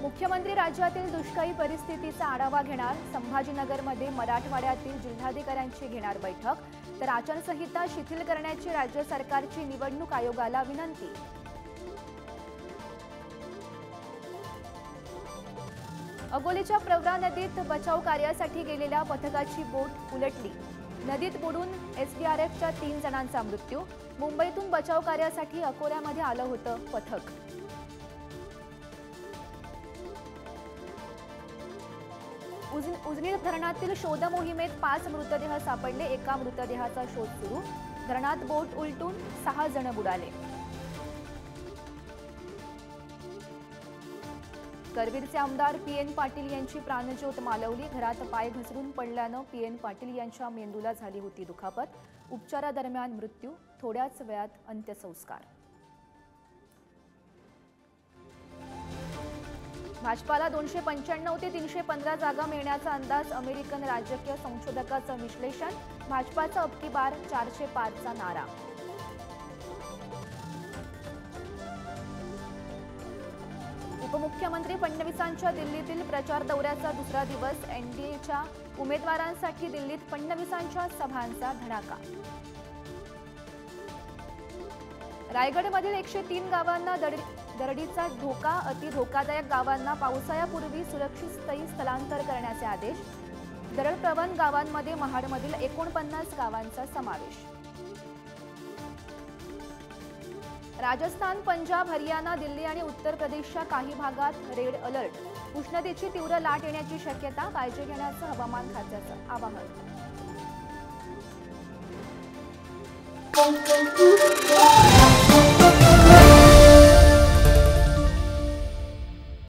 मुख्यमंत्री राज्यातील दुष्काळी परिस्थितीचा आढावा घेणार। संभाजीनगरमध्ये मराठवाड्यातील जिल्हाधिकाऱ्यांची घेणार बैठक। तर आचारसंहिता शिथिल करण्याची राज्य सरकारची निवडणूक आयोगाला विनंती। अकोलेच्या प्रवरा नदीत बचाव कार्यासाठी गेलेल्या पथकाची बोट उलटली। नदीत बुडून एसडीआरएफच्या 3 जणांचा मृत्यू। मुंबईतून बचाव कार्यासाठी अकोल्यामध्ये आलं होतं पथक। उजनी धरणातील शोध मोहिमेत 5 मृतदेह सापडले। एका मृतदेहाचा शोध सुरू। धरणात बोट उलटून 6 जण बुडाले। करवीरचे आमदार पीएन पाटील यांची प्राणज्योत मालवली। घरात पाय घसरून पडल्यानं पीएन पाटील यांच्या मेंदूला झाली होती दुखापत। उपचारादरम्यान मृत्यू। थोड्याच वेळात अंत्यसंस्कार। भाजपाला 295 ते 315 जागा मिळण्याचा अंदाज। अमेरिकन राजकीय संशोधकाचं विश्लेषण। भाजपाचा अबकी बार 405चा नारा। उपमुख्यमंत्री फडणवीसांच्या दिल्लीतील प्रचार दौऱ्याचा दुसरा दिवस। एनडीएच्या उमेदवारांसाठी दिल्लीत फडणवीसांच्या सभांचा धडाका। रायगडमधील 103 गावांना दरडीचा धोका। अति धोकादायक गावांना पावसाळ्यापूर्वी सुरक्षित स्थलांतर करण्याचे आदेश। दरडप्रवण गावांमध्ये महाडमधील 49 गावांचा समावेश। राजस्थान, पंजाब, हरियाणा, दिल्ली आणि उत्तर प्रदेशच्या काही भागात रेड अलर्ट। उष्णतेची तीव्र लाट येण्याची शक्यता। काळजी घेण्याचं हवामान खात्याचं आवाहन।